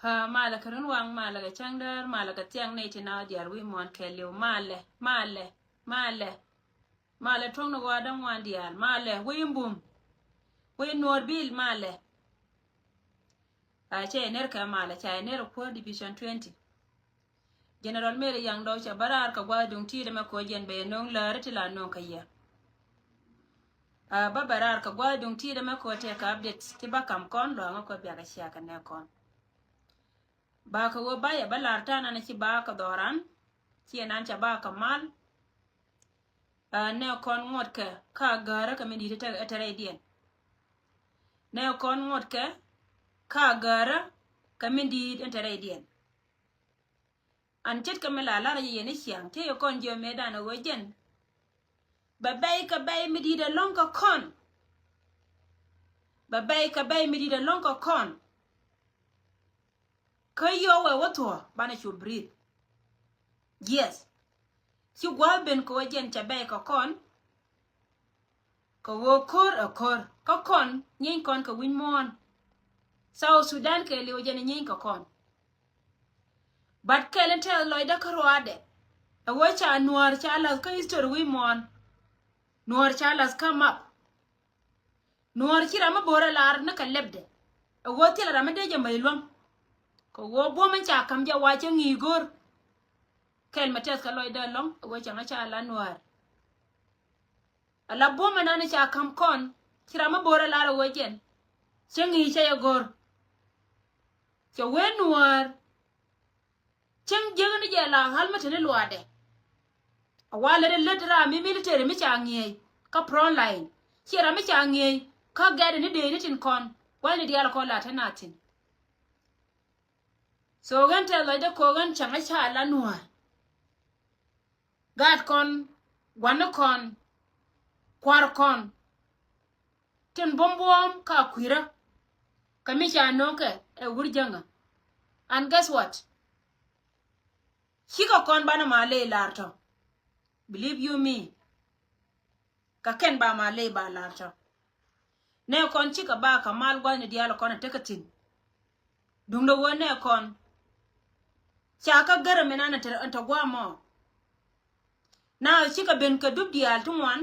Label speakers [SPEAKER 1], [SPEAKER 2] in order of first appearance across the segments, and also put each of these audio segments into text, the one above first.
[SPEAKER 1] ha mala karun wang mala ga changdar mala ga tiang nei tina diar wi mon keliu male tong no wadan wan diar male wimbum wi nor bil male a che ner ka mala cha ner ko division 20 general mere yang do cha barar ka gwadung ti de ma ko jen be nong la retila non ka ya a babarar ka gwadung ti de ma ko te ka update ti ba kam kon lo ngo ko bia ga sha ka ne kon ba ka wo ba ya balar ta na ci ba ka doran ci nan cha ba ka mal ne kon ngot ka gara ka mi di ta tare dien ne kon ngot ka gara ka mi di tare dien an tet ka me la la ye ne siang te yo kon je me da na wojen ba bay ka bay mi di da long ka kon ba bay ka bay mi di da long ka kon ka yo we wato bana chu breathe yes si gwa ben ko wajen cha bay ka kon ko wo kor a kor ka kon nyin kon ka win mon South Sudan ke le wajen nyin ka kon but kelen tell loida karwade a wacha nuar chalas ka history wi mon nuar chalas come up nuar kira ma bora lar na kalebde a woti la ramade je mai lom ko wo bo man cha kam ja wache ngigor kel mates ka loida long a wacha na cha la nuar ala bo man na cha kam kon kira ma bora lar wajen chengi cha ya gor cho we nuar cheng jeng ni jela halmate ne luade awale de ledra mi military mi changi ka front line kira mi changi ka gade ni de ni tin kon wani dial ko la tanatin so gan te lo de ko gan changa cha la nuwa gad kon wan kon kwar kon tin bombom ka kwira kami cha noke e wurjanga and guess what Hiko kon bana male larto. Believe you me. Ka ken ba male ba larto. Ne kon chika ba ka mal gwa ni dialo kon tekatin. Dungdo wo ne kon. Chaka gara menana anta gwa mo. Na chika ben ka dub dial tumwan.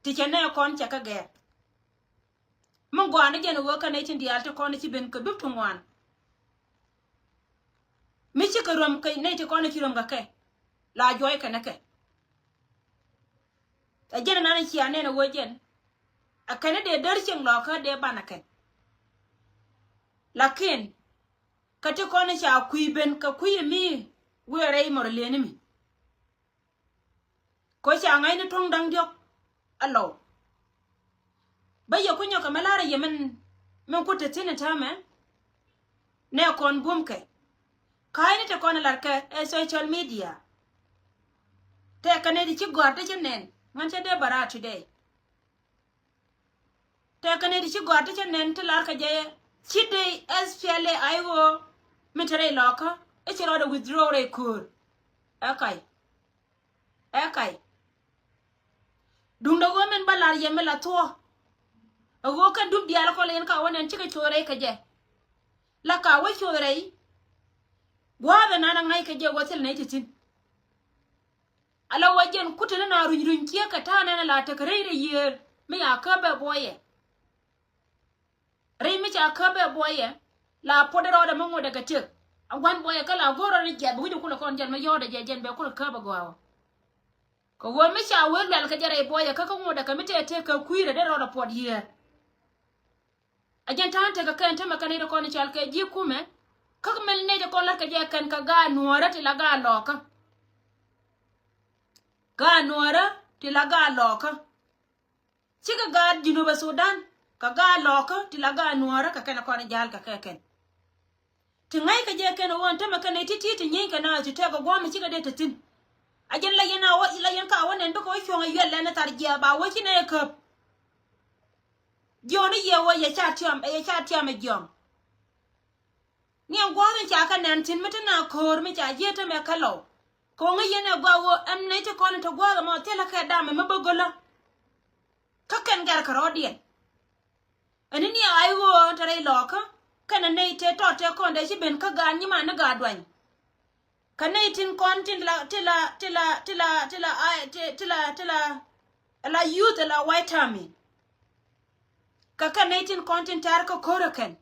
[SPEAKER 1] Ticha ne kon chaka ge. Mun gwa ni jeno wo ka ne tin dial to kon chi ben ka dub tumwan. Michi ka rom ka ne te kono kirom ga ke la joy ka nake a jena nan ci ane na wojen a kana de darcin lo ka de banake lakin ka te kono sha kuiben ka kuyi mi were mor leni mi ko sha ngai ni tong dang jok allo baye kunyo ka malara yemen men ko te tene tame ne kon bumke kaini te kona larke social media te kane di ci gorte ci nen man ca de bara today te kane di ci gorte ci nen te larka je ci de SPLA aiwo mitere loka e ci roda withdraw re kur akai dum do women balar yeme la to wo ka dum dial ko len ka wonen ci ka chore ka je la ka wo chore Gwaga nana ngai ka je wotel na ititin. Ala wajen kutuna na runyurun kiya ka ta nana la ta kare yer mi akabe boye. Rai mi akabe boye la podero da mango daga tik. Agwan boye kala goro ri gya buju kula kon jan ma yoda je jen be kula kaba gwawo. Ko wo mi cha wel dal ka jare boye ka kan woda ka mi te ka kuire da roda pod yer. Ajen ta ante ka kan ta makane da kon chal ka ji kume. Kaka mel ne de kolar ka je kan ka ga nuara ti la ga loka chika ga Junuba Sudan ka ga loka ti la ga nuara ka kana kona jal ka ken ti ngai ka je kan won ta maka ne titi ti nyin ka na ti te ga gwa mi chika de tatin ajin la yana wa ila yan ka wonen do ko shonga yella na tarjiya ba wo kine ka joni ye wo ya cha tiam e jom ni gwa mi cha ka nan tin mata na kor mi cha je ta me kalo ko ngi yene gwa wo am ne te ko to gwa mo te la ka da me mabogola ka ken gar ka rodien ani ni ai wo tare loka kana nei te to te konde ci ben ka ga ni ma na ga dwan kana itin kontin la la youth la white army ka kana itin kontin tar ka koroken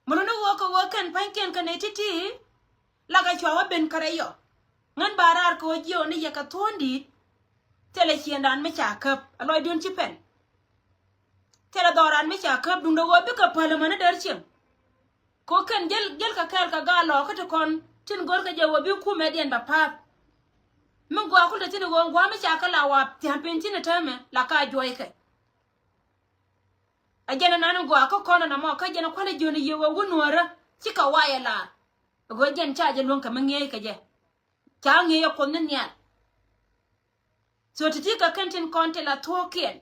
[SPEAKER 1] mono wo kan panken kana titi la ga chwa ben karayo ngan barar ko jio ni ya ka tondi tele chiendan me cha kap aloy dun ci pen tele doran me cha kap dun do go be ka pala mana dar chen ko kan gel ka kal ka ga lo ka to kon tin gor ka jawo bi ku medien ba pa mun gwa ku da tin go gwa me cha ka la wa tiampen tin ta me la ka joy ke ajena nan gwa ko kono na mo ka jena ko le joni yewo wonora ci ka waya la go jen cha je lon ka mangye ka je cha nge yo kon nya so titi ka kantin konte la tokien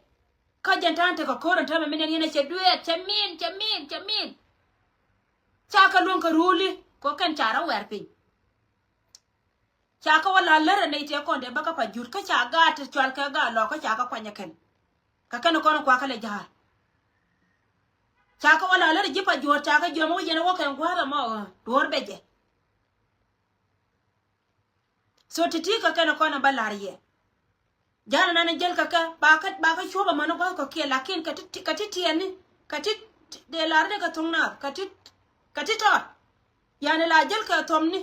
[SPEAKER 1] ka jantante ka koron ta menen yene che duet chamin cha ka lon ka ruli ko kan chara werpin cha ka wala lere ne te konde baka pa jur ka cha ga ta chwal ka ga lo ka cha ka kwanya ken ka kan kono kwa ka le jahar cha ka wala lere jipa jur cha ka jomo yene wo kan kwa ga mo dor beje so titi ka kan kono balariye jana nana jel kaka baka choba mano ko ke lakin katiti yani katit de larde ka tungna katito yani la jel ka tomni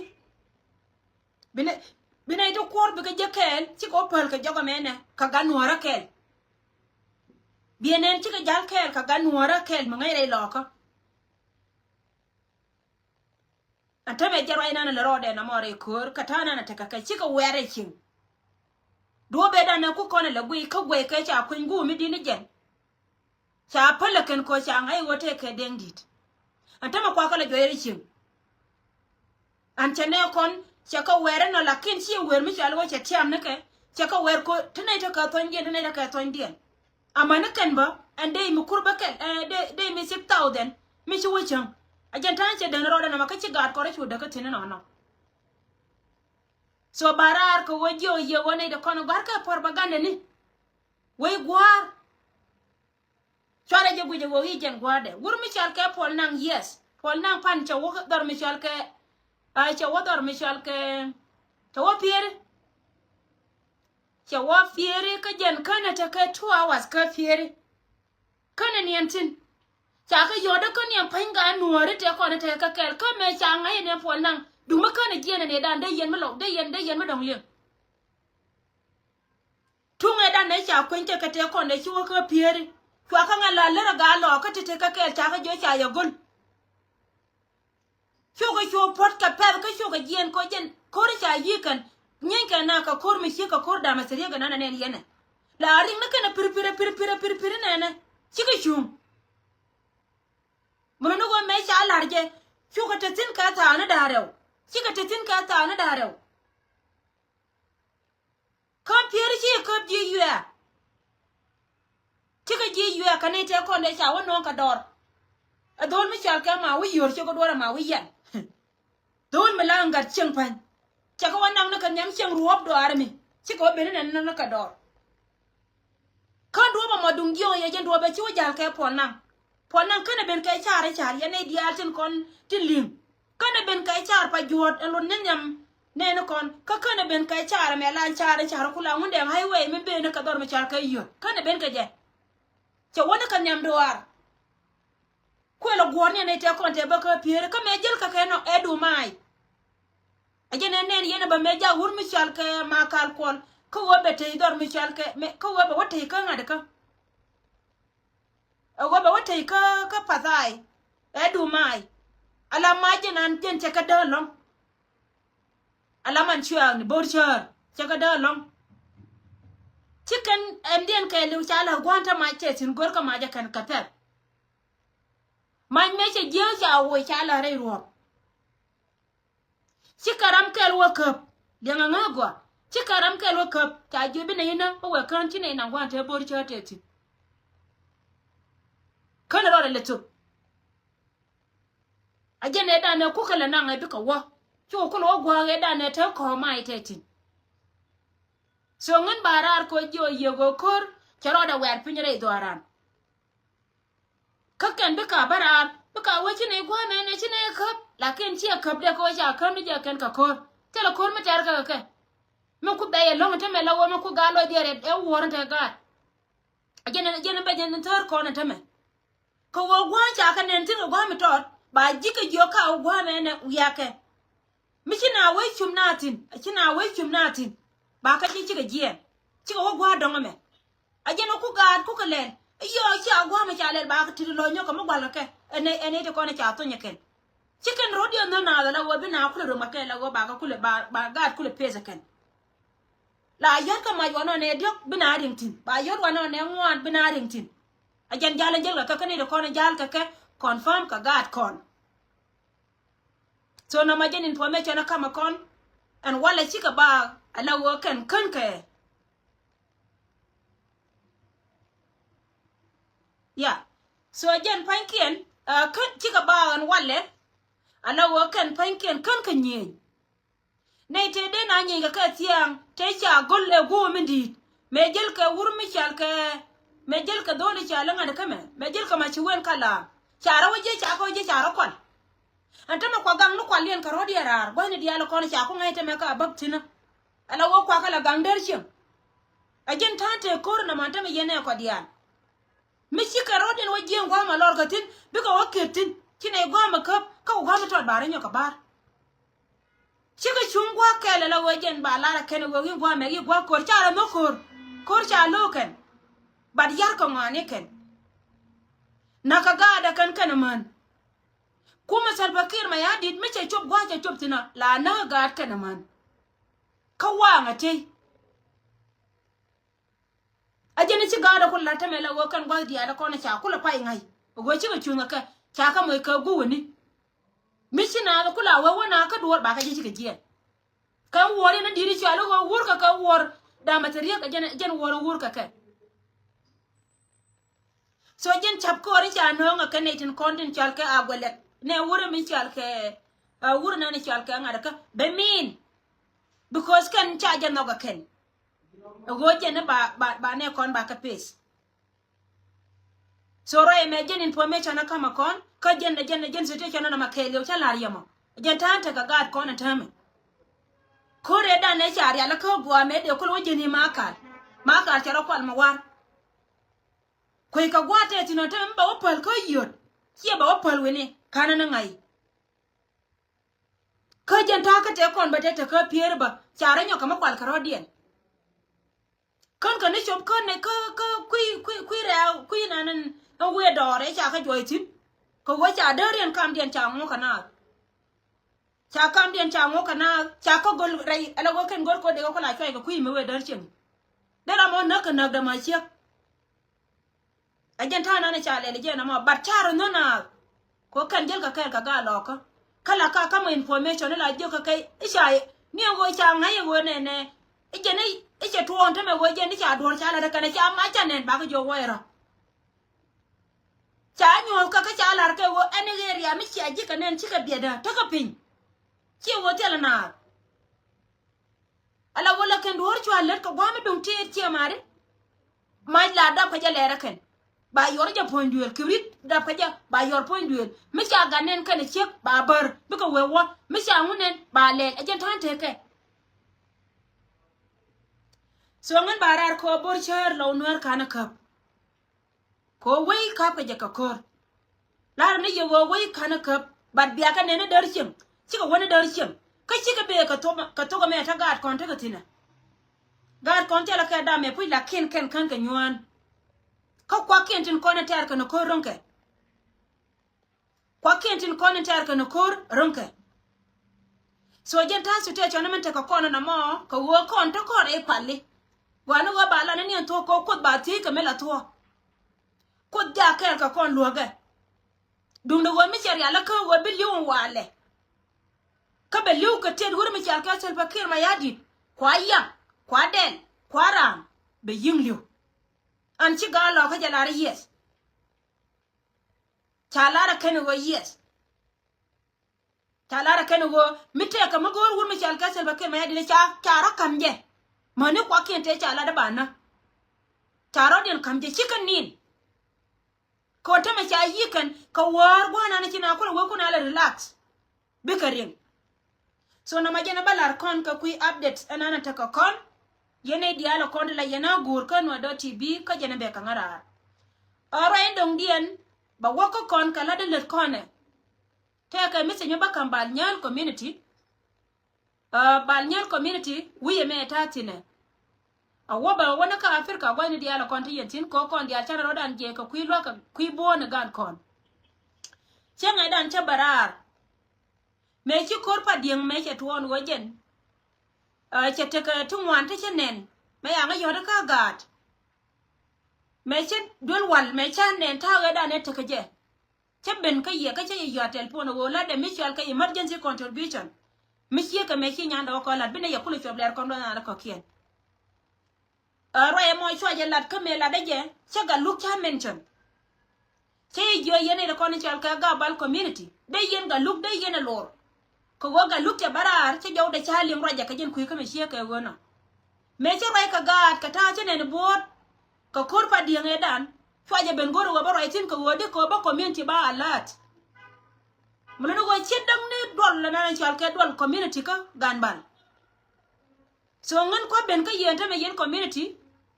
[SPEAKER 1] bine to kor bi ka jekel ci ko pal ka jogo mena ka ganwara kel bienen ci ka jal kel ka ganwara kel mo ngay re loko atabe jaro ina na rode na more kor katana na taka ci ka were king do be da na ku kona la gui ka gwe ka cha kun gu mi dini jen cha pala ken ko cha ngai wote ke dengit antama kwa kala joyeri chim antene kon cha ka were no lakin chi wer mi cha lo cha tiam ne ke cha ka wer ko tene to ka ton jen tene ka ton dien amana ken ba ande mi kurba ken de mi 6000 mi chi wuchang ajan tan che den roda na makachi gad ko re chu da ka tene no so barar ko wajio ye wone de kono barka propaganda ni we gwar chara je guje wo hijen gwade wur mi chal ke pol nang yes pol nang pan cha wo dar mi chal ke ai cha wo dar mi chal ke cha wo fiere ka jen kana ta ke 2 hours ka fiere kana ni antin cha ka yoda ko ni panga nuore te ko te ka kel ka me cha ngai ne pol nang duma kana jena ne dan de yen malo de yen ma dong yen tunga dan ne cha kwente ka te ko ne chi wo ka pieri kwa ka ngala le ga lo ka te ka ke cha ka jo cha ya gol chu pot ka per ka chu ga jen ko cha yi kan nyen ka na ka kor mi chi ka kor da ma sere ga na ne yen la ring na kana pir na chi ka chu mo no go me cha larje chu ka te tin ka ta na da rew chika tetin ka ta na darew kan pier chi ko ji yua chika ji yua kan te ko ne cha wono ka dor adol mi chal ka ma wi yor chi ko dora ma wi yan don mi langar ching pan chaka wanang na kan nyam ching ruop do armi chika be na ka dor kan do ma dung yo ye jen do be chi jal ka ponang kana ben kai chare ya ne dialtin kon tilim kana ben kai char pa juot alon nyam ne kon ka kana ben kai char me lan char kula ngunde highway me ben ka dor me char kai yo kana ben ka je che wona kan nyam doar ko lo gwoni ne te kon te ba ka piere ka me jel ka no edu mai ajene ne yene ba me ja wur mi chal ka ma kal kon ko wo be te dor mi chal ka me ko wo be wote ka ngade ka wo be wote ka patai edu mai ala maje nan jen chaka dalong ala man chua ni borchar chaka dalong chicken mdn ke lu chala gwanta ma che tin gor ka maje kan kapet man me che je ja wo chala re ro chikaram ke lu kap denga ngagwa chikaram ke lu kap ta je bi ne ina o kan tin ina gwanta borchar te tin kan ro le tu ajene da ne ku kala nan abi ka wa chu ku lo gwa ge da ne te ko mai te tin so ngan barar ko jo ye go kor charo da wer pinyre do aran ka kan bi ka barar baka wachi ne gwa me ne chine kap lakin chi kap de ko cha kam de ken ka kor tele kor ma tar ka me ku be lo mata me lawo me ku galo dire e woran ta ga ajene be jen tar ko na tame ko wo gwa cha ka ne tin gwa mi tot ba jika jo ka gwa me ne uyake mi china we chum natin ba ka chi ga jien chi wo gwa donga me ajene ku ga ku ka len yo cha gwa me cha le ba ka ti lo nyo ko mo gwa la ke ene te ko ne cha to nyeken chicken rodeo no na la wo bi na ku ro make la wo ba ka ku le ba ga ku le pesa ken la yor ka ma wono ne diok bi na ringtin ba yor wono ne ngwan bi na ringtin ajan jala jel ka ne ko ne jal ka ke confirm ka gat kon so na ma jen information na kama kon and wala chika ba ala wo kan ke yeah so jen pankien kan chika ba an wale ala wo kan pankien kan nyen nei te de na nyi ga ka tiang te cha golle go mindi me jel ka wurmi chal ka me jel ka dole cha la ngada kame me jel ka ma chi wen kala chara waje cha ko je chara kon anta ma kwa gang no kwa lien ka rodi rar bo ne dialo kon cha ko ngai te me ka baktina ala wo kwa kala gang der chi ajen tante kor na manta me yene ko dial mi chi ka rodi no je ngwa ma lor ka tin bi ko waketin kine gwa ma kap ka gwa ma tot bare nyo ka bar chika chungwa kele la wajen ba la ken wo gi gwa me gi gwa kor cha no kor cha lo ken bad yar ko ngane ken naka ga da kan man kuma salbakir ma ya dit mice chop gwa cha chop tina la na ga kan man kawa ngate ajene ci ga da kullu ta me la wo kan gwa dia da ko na cha kula pai ngai go ci ga chunga ka cha ka mo ka gu ni mishina la kula wa wana ka duwar ba ka je ka jiya kan wore na diri ci alo wur ka wor da materiya ka jen wor wur ka so jen chap ko ri cha no nga kan tin kontin chal ka agwele ne wure min chal ka wur na ni chal ka ngada ka be min because kan cha jen no ga ken go jen ba ne kon ba ka pes so ro imagine information na kama kon ka jen situation na makele o chala riamo jen tante ka gad kon tame kore da ne chari ala ko gwa me de ko wajeni makal charo kwal mawar koi ka gwate tino tam ba opal ko yot kia ba opal wene kana na ngai ka jen ta ka te kon ba te ka pier ba chara nyo kama kwal karodien kan ne chop kon ne ka kui nanan we dore cha ka joy tin ko wa cha derian kam dien cha ngo kana cha kam dien cha ngo kana cha ko gol rai ala go ken gol ko de ko la choi ko kui me we der chen de la mo nak da ma chia ajen ta na cha le je na mo bat charo no na ko kan jel ka ga lo ko kala ka mo information la je ka kai isha ni go cha ngai go ne ije ne ije to on te me go je ni cha dor cha la ka na cha ma cha nen ba ko jo wo era cha nyo ka cha lar ke wo anigeria mi cha ji ka nen chi ka bieda to ka pin chi wo tela na ala wala ken dor chu aler ka gwa me dum ti chi mare ma la da ka ja lera ken ba yor ja point duel kibrit da ka ja ba yor point duel mi cha ga nen kan chi ba bar bi ka we wo mi cha ngunen ba le ajen tan te ke so ngan barar ko bor char lo nuar kana kap ko wai ka ka je ka kor lar ne ye wo wai kana kap bad biya ka ne darshim cika wani darshim ka cika be ka to me ta gad kon ta tina gad kon ta la ka da me pu la ken kan ka nyuan ka kwa ken tin kon ta ka no ko ronke kwa ken tin kon ta ka no ko ronke so jen ta su te chona men ta ka kon na mo ka wo kon ta ko e palle wanu wa bala ne ni to ko ba ti ka me la to ko ja ka kon luoge dum do wo mi cher ya la ka wo billion wale ka be liu ka ted wur mi chal ka sel pakir ma yadi kwa ya kwa den kwa ram be ying liu an ci ga lo ka jalara yes chalara ken wo yes chalara ken wo mi te ka ma gor wur mi chal ka sel pakir ma yadi ne cha kam je mane kwa ken te chala da bana charo den kam je chicken nin ko ta ma cha yikan ka war gwana na kina kula wo kuna la relax bikarin so na majana balar kon ka kui updates anana ta ka kon yene diala kon la yana gur kan wa .tv ka jana be ka ngara ora ndong dien ba woko kon kala de let kone te ka mi se nyoba kan bal nyal community bal nyal community wiye me tatine awoba wana ka Afrika gwani diala kon ti yentin ko kon dia chana rodan je ka kui lo ka kui bona gan kon chenga dan cha barar me chi korpa dieng me che tuon wojen che te ka tungwan te chenen me anga yoda ka gat me che dol wal me cha nen ta ga dan te ka je che ben ka ye ka che yo telefon wo la de mutual ka emergency contribution mi che ka me chi nyanda ko la bine ya kulu chobler kon na la ko kien roye mo chwa je lat ka me la de je che ga luk cha mention che yo yene de kon chal ka ga bal community de yen ga luk de yen lor ko woga luk ya barar che jaw de cha lim raja ka jen ku ka me che ka wono me che rai ka ga ka ta che ne bot ka korpa dieng edan chwaje ben goro wa baro itin ko wode ko ba community ba alert mulano go chedam ne dol la na chal ke dol community ka ganbal so ngan ko ben ka yenta me yen community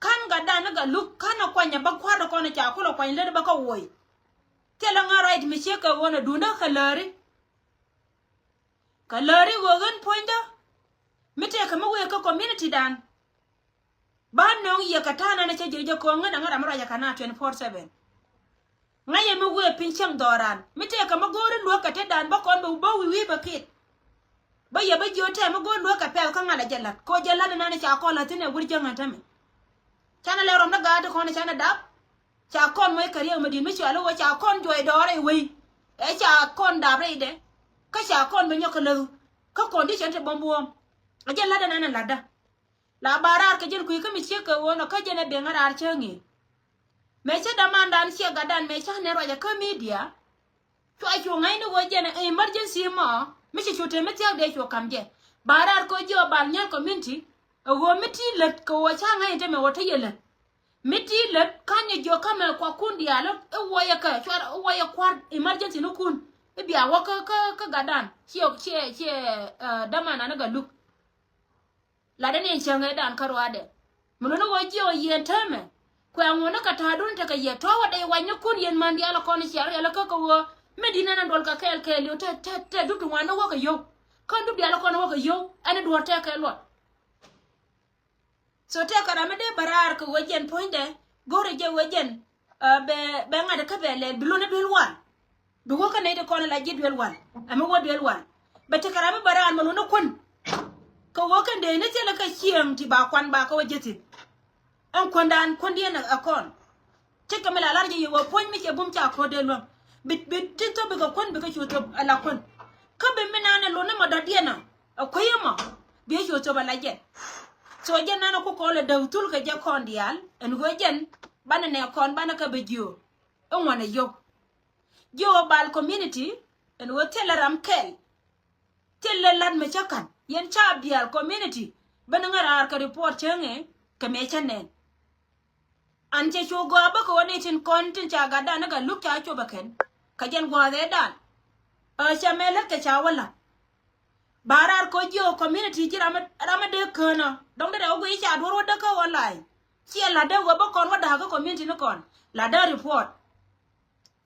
[SPEAKER 1] kan ga dan ga luk kana kwanya ba kwado ko na cha ko kwanya le ba ka woy tela nga right me che ka wona dunda kalari wo gan pointa mite ka mawe ka community dan ban no ye katana na cheje ko ngana ngara mara ya kana 24/7 ngaye mu we pinchang doran mite ka magore ndo ka te dan ba kon ba wi ba kit ba ye ba jote ma go ndo ka pel ka ngala jalat ko jalat na ne cha ko la tine wurje ngata me chana le rom na ga de ko ne chana dab cha kon moy kariya ma di mi cha lo wa cha kon joy dore wi e cha kon dab re de ka cha kon be nyok le ka condition te bombuom a jalat na na lada la barar ke jen ku ka mi che ka wono ka jene be ngara chengi me che damandan che gadan me cha ne roja ka media to a chu ngai no wo jene emergency mo me che chote me tia de chu kamje barar ko jo bal nyal community wo miti let ko wa cha ngai te me wo te yele miti let kanye jo kama kwa kundi alo wo ya ka chwa wo ya kwa emergency no kun e bia wo ka gadan che damana na ga look la dane changa dan karwade muno waji o yentame kwa ngona katadun ta kaye to wade wanyu kun yen mandi ala kon shar ala ko wo medina na dol ka kel yo te dutu wana wo ka yo kan du ala kon wo ka yo ana do te ka lo so te ka ramade barar ko wajen poinde gore je wajen be ngada ka bele bilona dul wan du ko ka ne de kon la jidwel wan ama wo dwel wan be te karame barar muno kun ko wokan de ne tele ka chiam ti ba kwan ba ko jeti an kondan kondi na akon te kamela larje yo pon mi ke bum cha ko de lo bit ti to be ko kon be ko chuto ala kon ka be menana lo na madadiena akoyema be chuto ba laje so je nana ko ko le dawtul ka je kondial en go jen bana ne kon bana ka be jio on wana yo bal community en wo tele ram kel tele lad me chakan yen cha bial community bana ngara ka report chenge ka me chanen anje chugo ba ko ne tin kon tin cha ga da na ga luk cha cho ba ken ka jen gwa de dan cha mele ka cha wala barar ko jo community ji rama de kana dong de ogo cha doro da ka online chi la de go ba kon wa da ga community no kon la da report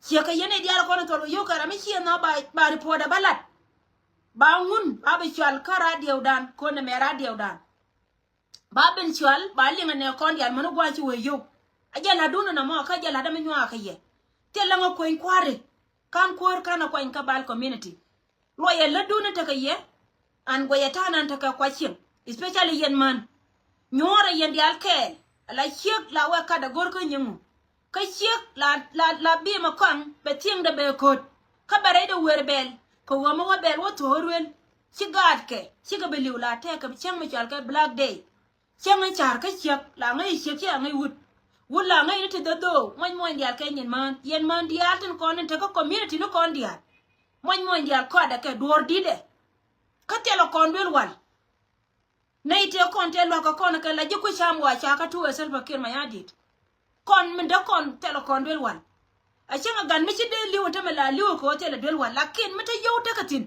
[SPEAKER 1] chi ka yene dia ko no to yo ka rama chi na ba report da balat bangun babe chwal ka radio dan ko ne me radio dan baben chwal ba linga ne kon yal manu gwa chi we yo ajala duna na mo ka jala da me nywa ka ye tella ngo ko inkware kan ko kana ko in ka bal community lo ye la duna ta ka ye an go ye tanan ta ka kwa chin especially yen man nyora yen dial kel la chek la wa ka da gor ko nyimu ka chek la bi ma kon be ting da be kot ka bare da wer bel ko wa mo bel wo torwel ci gad ke ci ga beliw la te ka chang mi chal ka black day chang mi char ka chek la ngai chek ya ngai wut wula ngai ti do moy dial ke yen man dial tin kon te ko community no kon dial moy dial ko da ke dor dide ka te lo kon wel wal nei te kon te lo ka kon ka la ji ku cham wa cha ka tu esel bakir ma yadit kon min da kon te lo kon wel wal Achenga gan mi chide liwo ta mala liwo ko te la dol wal lakin mata yow takatin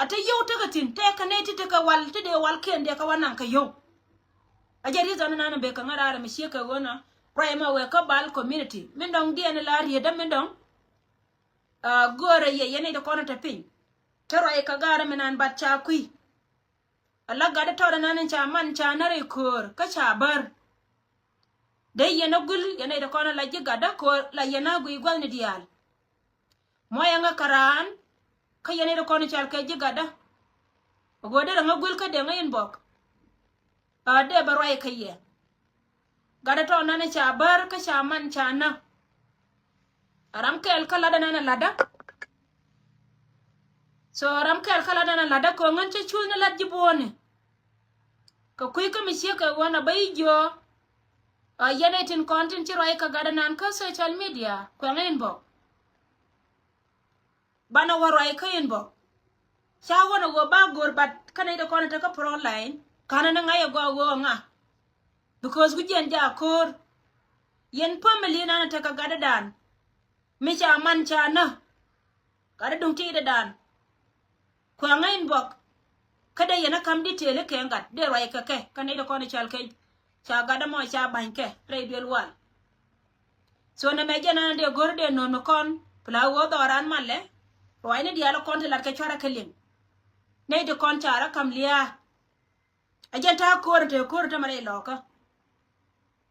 [SPEAKER 1] ata yow takatin te ka ne ti ka wal ti de wal ken de ka wanan ka yow ajari zana nana be ka ngara mi sheka wona prima we ka bal community min dong di en la rieda min dong gore ye yene de kono ta pin taro e ka gara minan bacca kui Allah ga da tawda nanin cha man cha nare kor ka cha bar dai yana gul yana da kono la jiga da ko la yana gui gwal ni dial moya nga karan ka yana da kono chal ka jiga da gode da nga gul ka de ngayin bok de barwai kayye ga da tawda nanin cha bar ka cha man cha na aram kel kala da nana lada so ram kel kala dana lada ko ngan che chul na lad jibone ka kuy ka misye ka wana bay jo yene tin content ci roy ka gada nan ka social media ko ngain bo bana waro ay kayen bo cha wana go ba gor bat kana de konta ka pro line kana na ngaya go nga because gujen ja kor yen family na ta ka gada dan mi cha man cha na kada dum ti da dan ko ngain bok kada yana kam di tele ke ngat de roy ka ke kana de kono chal ke cha gada mo cha ban ke redel wal so na me jana de gorde non no kon pla wo doran malle roy ne diala kon te lat ke chora kelim ne de kon chara kam liya ajenta ko te male loka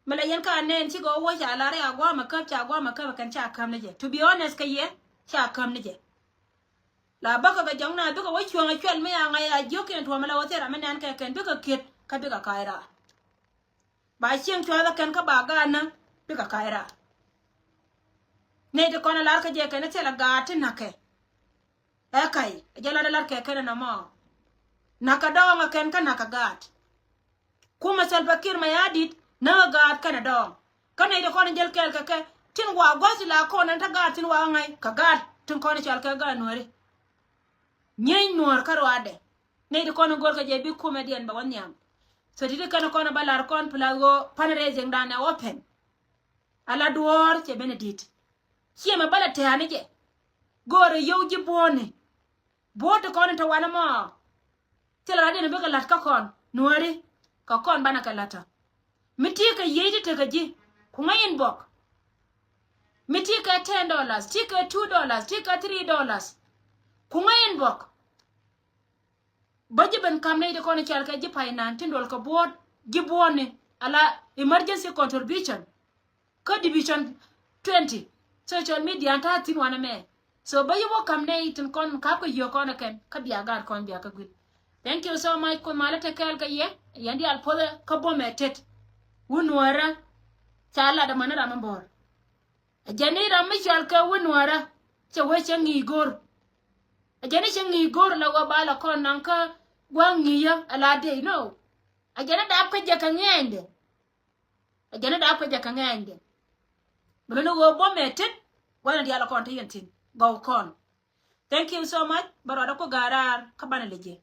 [SPEAKER 1] mala yen ka nen ci go wo cha la re agwa ma ka kan cha kam ne je to be honest ka ye cha kam ne je la baka ga jangna duka wo chuanga chwel me ya ngai a joken to mala wo tera men an ka ken duka kit ka duka kaira ba chieng chwa ken ka ba ga na duka kaira ne de kona lar ka je ken te la ga tin na ke e kai jala da lar ke ken na mo na ka dawa ma ken ka na ka gat kuma sal bakir ma yadit na gat kana dawa kana de kona jel kel ka ke tin wa gwasi la kona ta gat tin wa ngai ka gat tin kona chal ka ga nori nyey nor karo ade ne de kono gol ka je bi comedian ba wanyam so didi kana kono balar kon plago fundraising dana open ala duor che benedit chiema bala te anije gore yowji bone boto kono to wana mo tela rade ne bega lat ka kon nori ka kon bana ka lata miti ka yeyde te ka ji kuma yin bok miti ka $10 tika $2 tika $3 kuma yin bok baji ben kamne de kono chal ka ji painan tindol ka board gibone ala emergency contribution ka division 20 social media ta tin wana me so bayi wo kamne tin kon ka ko yo kono ken ka biya gar kon biya ka gud thank you so much ko malata kal ka ye yandi al pole ka bometet wunwara chala da manara mambor janira mi chal ka wunwara che we chengi gor ajana chengi gor la wa bala kon nanka gwangiya ala de no ajana da apka jaka ngende Bruno go bometet wana di ala kon tayentin go kon thank you so much baroda ko garar kabana leje